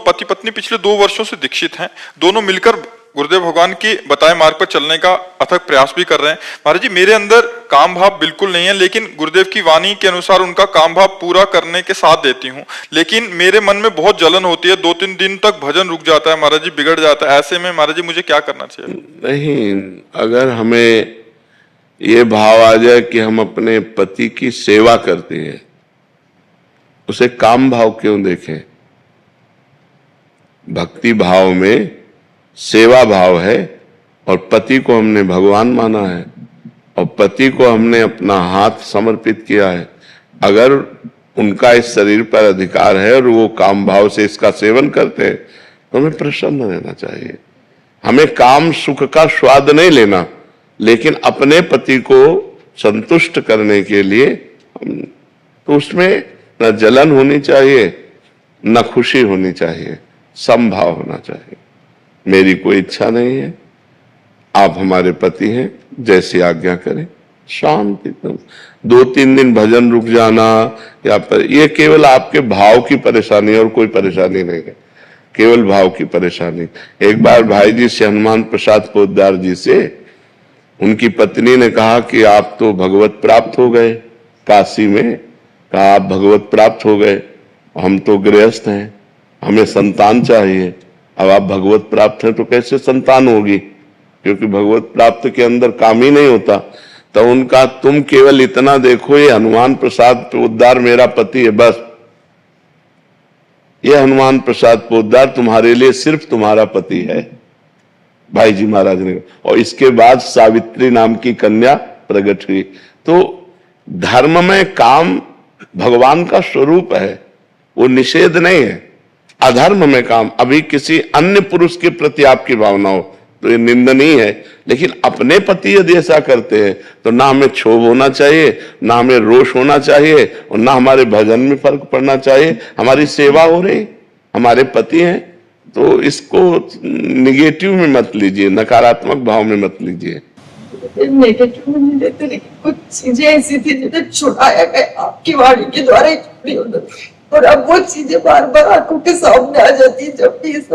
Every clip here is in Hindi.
पति पत्नी पिछले 2 वर्षों से दीक्षित हैं। दोनों मिलकर गुरुदेव भगवान के बताए मार्ग पर चलने का अथक प्रयास भी कर रहे हैं। महाराज जी, मेरे अंदर काम भाव बिल्कुल नहीं है, लेकिन गुरुदेव की वाणी के अनुसार उनका काम भाव पूरा करने के साथ देती हूँ, लेकिन मेरे मन में बहुत जलन होती है। 2-3 दिन तक भजन रुक जाता है महाराज जी, बिगड़ जाता है। ऐसे में महाराज जी मुझे क्या करना चाहिए? नहीं, अगर हमें ये भाव आ जाए कि हम अपने पति की सेवा करते हैं, उसे काम भाव क्यों देखें? भक्ति भाव में सेवा भाव है और पति को हमने भगवान माना है और पति को हमने अपना हाथ समर्पित किया है। अगर उनका इस शरीर पर अधिकार है और वो काम भाव से इसका सेवन करते हैं तो हमें प्रसन्न रहना चाहिए। हमें काम सुख का स्वाद नहीं लेना, लेकिन अपने पति को संतुष्ट करने के लिए तो उसमें न जलन होनी चाहिए न खुशी होनी चाहिए, समभाव होना चाहिए। मेरी कोई इच्छा नहीं है, आप हमारे पति हैं, जैसी आज्ञा करें। शांति, 2-3 दिन भजन रुक जाना या ये केवल आपके भाव की परेशानी है और कोई परेशानी नहीं है, केवल भाव की परेशानी। एक बार भाई जी से, हनुमान प्रसाद पोद्दार जी से, उनकी पत्नी ने कहा कि आप तो भगवत प्राप्त हो गए काशी में, कहा आप भगवत प्राप्त हो गए, हम तो गृहस्थ हैं, हमें संतान चाहिए। अब आप भगवत प्राप्त हैं तो कैसे संतान होगी, क्योंकि भगवत प्राप्त के अंदर काम ही नहीं होता। तो उनका, तुम केवल इतना देखो, ये हनुमान प्रसाद पोद्दार मेरा पति है, बस ये हनुमान प्रसाद पोद्दार तुम्हारे लिए सिर्फ तुम्हारा पति है, भाई जी महाराज ने। और इसके बाद सावित्री नाम की कन्या प्रकट हुई। तो धर्म में काम भगवान का स्वरूप है, वो निषेध नहीं है। अधर्म में काम, अभी किसी अन्य पुरुष के प्रति आपकी भावना हो तो ये निंदनीय है, लेकिन अपने पति यदि ऐसा करते हैं तो ना हमें क्षोभ होना चाहिए, ना हमें रोष होना चाहिए और ना हमारे भजन में फर्क पड़ना चाहिए। हमारी सेवा हो रही, हमारे पति हैं, तो इसको निगेटिव में मत लीजिए, नकारात्मक भाव में मत लीजिए। नेगेटिव में नहीं लेते, लेकिन कुछ चीजें ऐसी थी जिन्हें छुड़ाया गया आपकी वाणी के द्वारा ही छुड़ी होती, और अब वो चीजें बार बार आंखों के सामने आ जाती है जब भी इस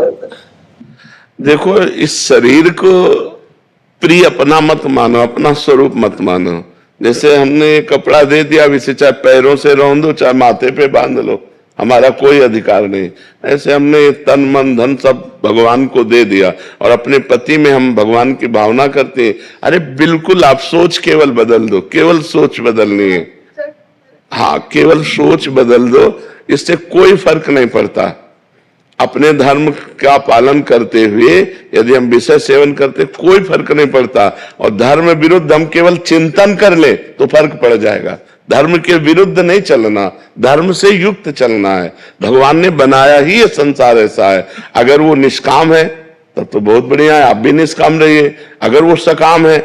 देखो, इस शरीर को प्रिय अपना मत मानो, अपना स्वरूप मत मानो। जैसे हमने कपड़ा दे दिया, अब इसे चाहे पैरों से रौंद दो चाहे माथे पे बांध लो, हमारा कोई अधिकार नहीं। ऐसे हमने तन मन धन सब भगवान को दे दिया और अपने पति में हम भगवान की भावना करते हैं। अरे बिल्कुल, आप सोच केवल बदल दो, केवल सोच बदलनी है। हाँ, केवल सोच बदल दो, इससे कोई फर्क नहीं पड़ता। अपने धर्म का पालन करते हुए यदि हम विषय सेवन करते, कोई फर्क नहीं पड़ता। और धर्म विरुद्ध हम केवल चिंतन कर ले तो फर्क पड़ जाएगा। धर्म के विरुद्ध नहीं चलना, धर्म से युक्त चलना है। भगवान ने बनाया ही ये संसार ऐसा है। अगर वो निष्काम है तब तो बहुत बढ़िया है, आप भी निष्काम रहिए। अगर वो सकाम है,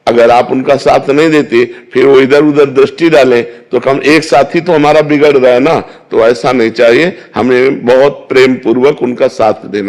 अगर आप उनका साथ नहीं देते, फिर वो इधर उधर दृष्टि डालें तो कम एक साथी तो हमारा बिगड़ रहा है ना। तो ऐसा नहीं चाहिए, हमें बहुत प्रेम पूर्वक उनका साथ देना।